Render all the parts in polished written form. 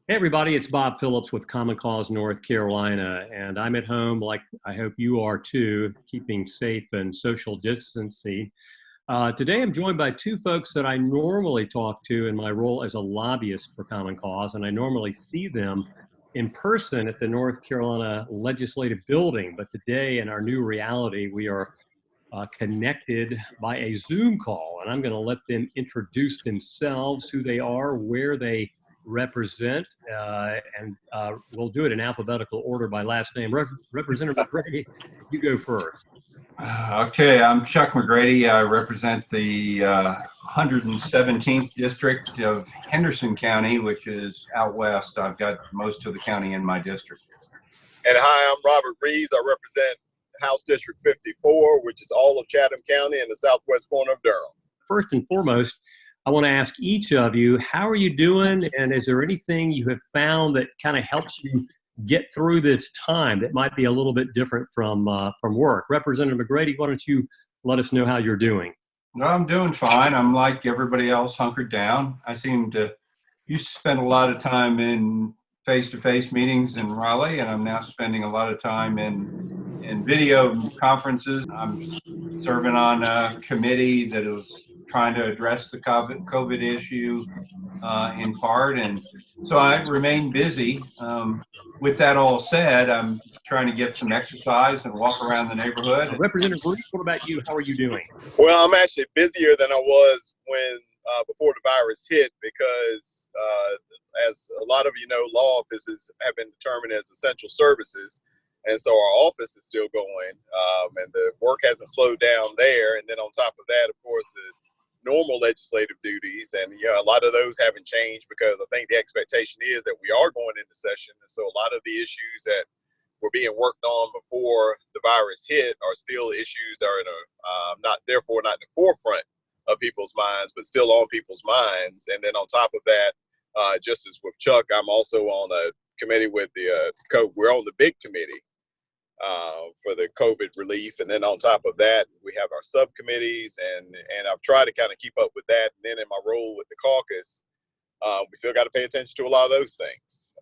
Hey everybody, it's Bob Phillips with Common Cause North Carolina, and I'm at home like I hope you are too, keeping safe and social distancing. Today I'm joined by two folks that I normally talk to in my role as a lobbyist for Common Cause, and I normally see them in person at the North Carolina Legislative Building. But today, in our new reality, we are connected by a Zoom call, and I'm going to let them introduce themselves, who they are, where they represent, and we'll do it in alphabetical order by last name. Representative McGrady, you go first. Okay, I'm Chuck McGrady. I represent the 117th district of Henderson County, which is out west. I've got most of the county in my district. And hi, I'm Robert Reives. I represent House District 54, which is all of Chatham County in the southwest corner of Durham. First and foremost, I want to ask each of you, how are you doing? And is there anything you have found that kind of helps you get through this time that might be a little bit different from work? Representative McGrady, why don't you let us know how you're doing? Well, I'm doing fine. I'm like everybody else, hunkered down. I used to spend a lot of time in face-to-face meetings in Raleigh, and I'm now spending a lot of time in video conferences. I'm serving on a committee that is trying to address the COVID issue in part, and so I remain busy. With that all said, I'm trying to get some exercise and walk around the neighborhood. Representative Bruce, what about you? How are you doing? Well, I'm actually busier than I was when before the virus hit because, as a lot of you know, law offices have been determined as essential services. And so our office is still going, and the work hasn't slowed down there. And then on top of that, of course, the normal legislative duties, and a lot of those haven't changed because I think the expectation is that we are going into session. And so a lot of the issues that were being worked on before the virus hit are still issues that are not in the forefront of people's minds, but still on people's minds. And then on top of that, just as with Chuck, I'm also on a committee with we're on the big committee for the COVID relief. And then on top of that, we have our subcommittees, and I've tried to kind of keep up with that. And then in my role with the caucus, we still got to pay attention to a lot of those things.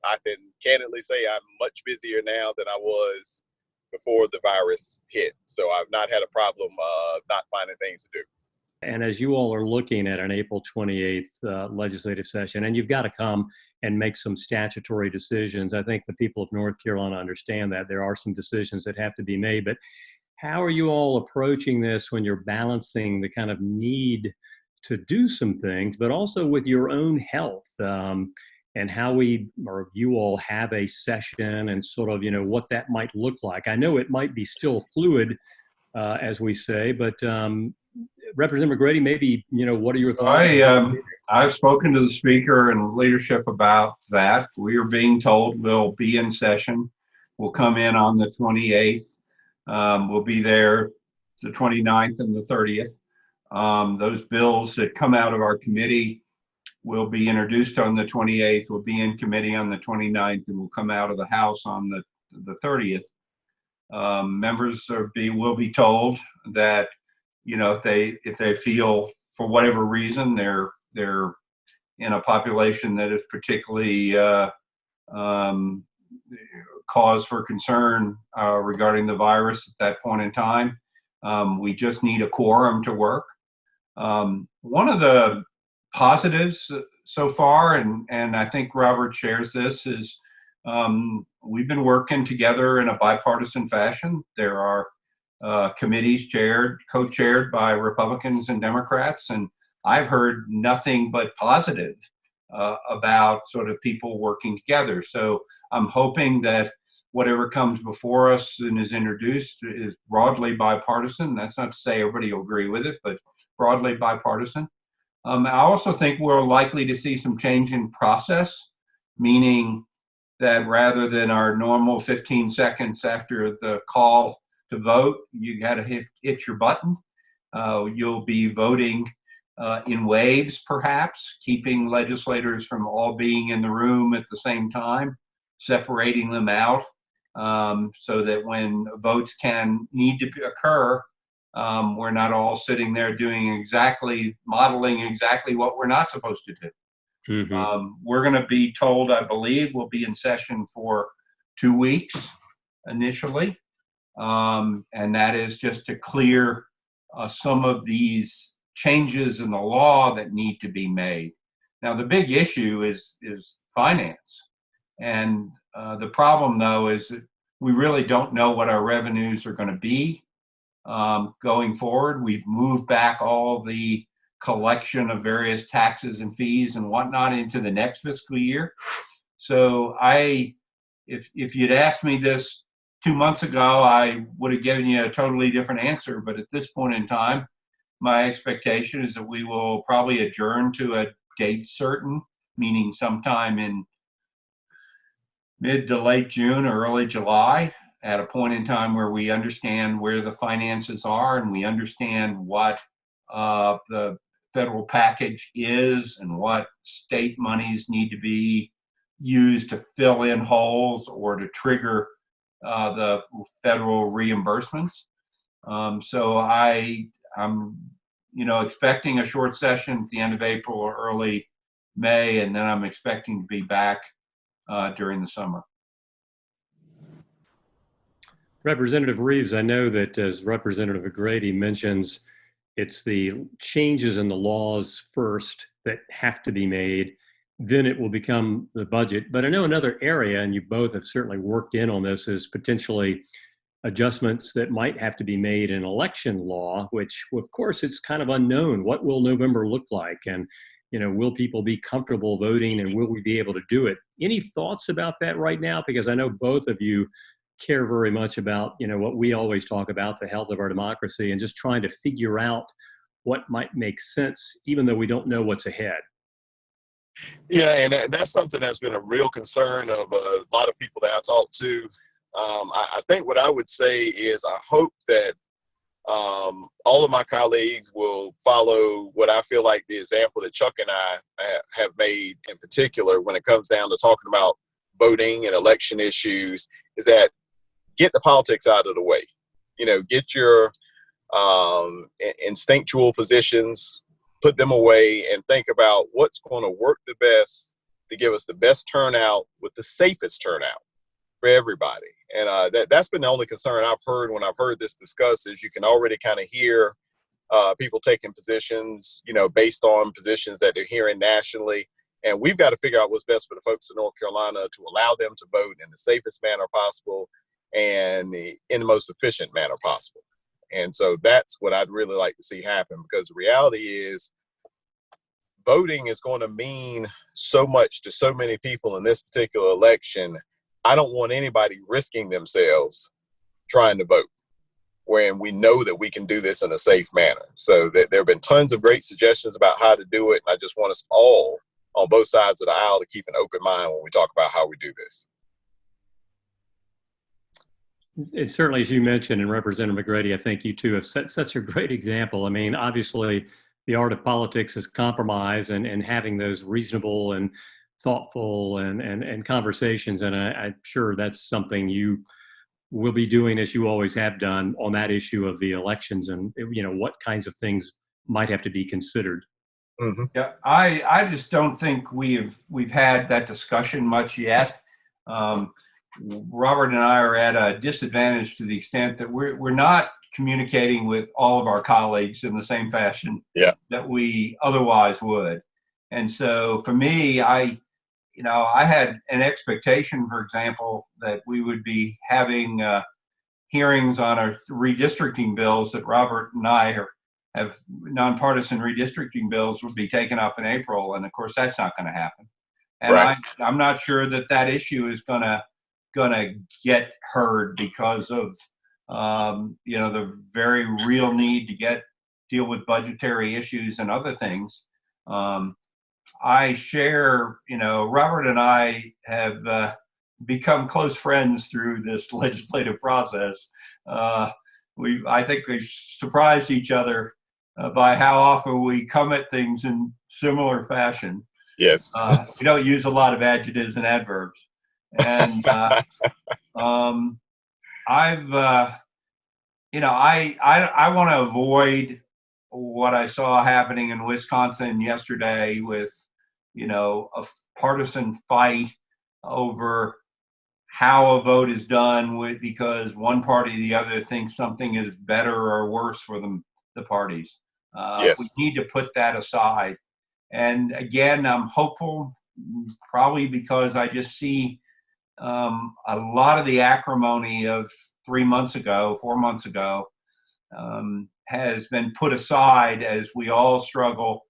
I can candidly say I'm much busier now than I was before the virus hit. So I've not had a problem not finding things to do. And as you all are looking at an April 28th legislative session, and you've got to come and make some statutory decisions, I think the people of North Carolina understand that there are some decisions that have to be made. But how are you all approaching this when you're balancing the kind of need to do some things, but also with your own health, and how you all have a session and sort of, what that might look like? I know it might be still fluid, as we say, but Representative McGrady, maybe, what are your thoughts? I've spoken to the speaker and leadership about that. We are being told we'll be in session. We'll come in on the 28th. We'll be there the 29th and the 30th. Those bills that come out of our committee will be introduced on the 28th, will be in committee on the 29th, and will come out of the House on the 30th. Members will be told that, if they feel for whatever reason they're in a population that is particularly cause for concern regarding the virus at that point in time, we just need a quorum to work. One of the positives so far, and I think Robert shares this, is we've been working together in a bipartisan fashion. There are committees co-chaired by Republicans and Democrats, and I've heard nothing but positive about sort of people working together. So I'm hoping that whatever comes before us and is introduced is broadly bipartisan. That's not to say everybody will agree with it, but broadly bipartisan. I also think we're likely to see some change in process, meaning that rather than our normal 15 seconds after the call to vote, you got to hit your button. You'll be voting in waves, perhaps, keeping legislators from all being in the room at the same time, separating them out, so that when votes need to occur, we're not all sitting there modeling exactly what we're not supposed to do. We're going to be told, I believe, we'll be in session for 2 weeks initially. And that is just to clear some of these changes in the law that need to be made. Now, the big issue is finance. And the problem, though, is that we really don't know what our revenues are going to be going forward. We've moved back all the collection of various taxes and fees and whatnot into the next fiscal year. So if you'd asked me this 2 months ago, I would have given you a totally different answer. But at this point in time, my expectation is that we will probably adjourn to a date certain, meaning sometime in mid to late June or early July, at a point in time where we understand where the finances are and we understand what the federal package is and what state monies need to be used to fill in holes or to trigger the federal reimbursements. So I'm expecting a short session at the end of April or early May, and then I'm expecting to be back during the summer. Representative Reives, I know that as Representative McGrady mentions, it's the changes in the laws first that have to be made, then it will become the budget. But I know another area, and you both have certainly worked in on this, is potentially adjustments that might have to be made in election law, which of course it's kind of unknown. What will November look like? And will people be comfortable voting, and will we be able to do it? Any thoughts about that right now? Because I know both of you care very much about, what we always talk about, the health of our democracy, and just trying to figure out what might make sense, even though we don't know what's ahead. Yeah, and that's something that's been a real concern of a lot of people that I talk to. I think what I would say is I hope that all of my colleagues will follow what I feel like the example that Chuck and I have made in particular when it comes down to talking about voting and election issues, is that get the politics out of the way. Get your instinctual positions, put them away, and think about what's going to work the best to give us the best turnout with the safest turnout for everybody. And that's been the only concern I've heard when I've heard this discussed, is you can already kind of hear people taking positions, based on positions that they're hearing nationally. And we've got to figure out what's best for the folks in North Carolina to allow them to vote in the safest manner possible and in the most efficient manner possible. And so that's what I'd really like to see happen, because the reality is voting is going to mean so much to so many people in this particular election. I don't want anybody risking themselves trying to vote when we know that we can do this in a safe manner. So there have been tons of great suggestions about how to do it. And I just want us all on both sides of the aisle to keep an open mind when we talk about how we do this. It's certainly, as you mentioned, and Representative McGrady, I think you two have set such a great example. I mean, obviously, the art of politics is compromise and having those reasonable and thoughtful and conversations. And I'm sure that's something you will be doing, as you always have done, on that issue of the elections and, what kinds of things might have to be considered. Mm-hmm. Yeah, I just don't think we've had that discussion much yet. Robert and I are at a disadvantage to the extent that we're not communicating with all of our colleagues in the same fashion that we otherwise would. And so for me, I had an expectation, for example, that we would be having hearings on our redistricting bills that Robert and I have nonpartisan redistricting bills would be taken up in April. And of course, that's not going to happen. And right. I'm not sure that issue is going to get heard because of the very real need to deal with budgetary issues and other things. I share, Robert and I have become close friends through this legislative process. I think we've surprised each other by how often we come at things in similar fashion. Yes. We don't use a lot of adjectives and adverbs. And I want to avoid what I saw happening in Wisconsin yesterday with, a partisan fight over how a vote is done because one party or the other thinks something is better or worse for the parties. We Yes. need to put that aside. And again, I'm hopeful, probably because I just see a lot of the acrimony of 4 months ago, has been put aside as we all struggle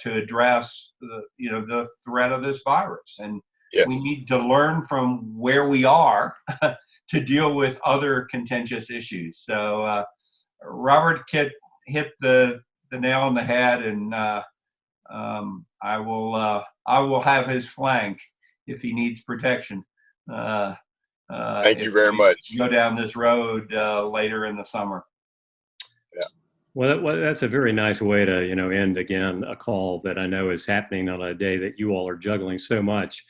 to address the threat of this virus. And we Yes. need to learn from where we are to deal with other contentious issues. So Robert hit the nail on the head, and I will have his flank if he needs protection. Thank If you very we much. go down this road later in the summer. Yeah. Well, that's a very nice way to, end again a call that I know is happening on a day that you all are juggling so much.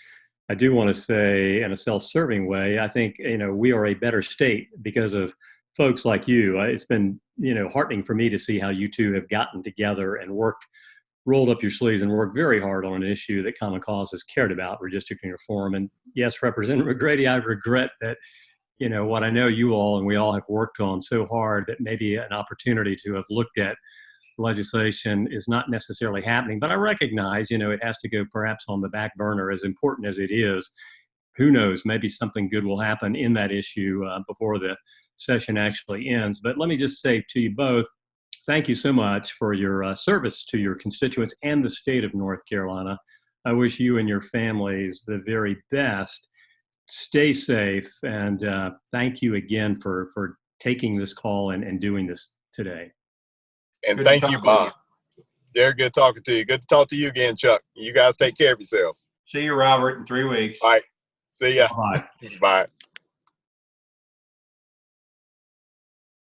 I do want to say, in a self-serving way, I think, we are a better state because of folks like you. It's been, heartening for me to see how you two have gotten together and rolled up your sleeves and worked very hard on an issue that Common Cause has cared about, redistricting reform. And yes, Representative McGrady, I regret that, what I know you all and we all have worked on so hard that maybe an opportunity to have looked at legislation is not necessarily happening. But I recognize, it has to go perhaps on the back burner, as important as it is. Who knows, maybe something good will happen in that issue before the session actually ends. But let me just say to you both, thank you so much for your service to your constituents and the state of North Carolina. I wish you and your families the very best. Stay safe, and thank you again for taking this call and doing this today. And Good to thank you, talk with Bob. you. Very good talking to you. Good to talk to you again, Chuck. You guys take care of yourselves. See you, Robert, in 3 weeks. All right. See ya. Bye. Bye.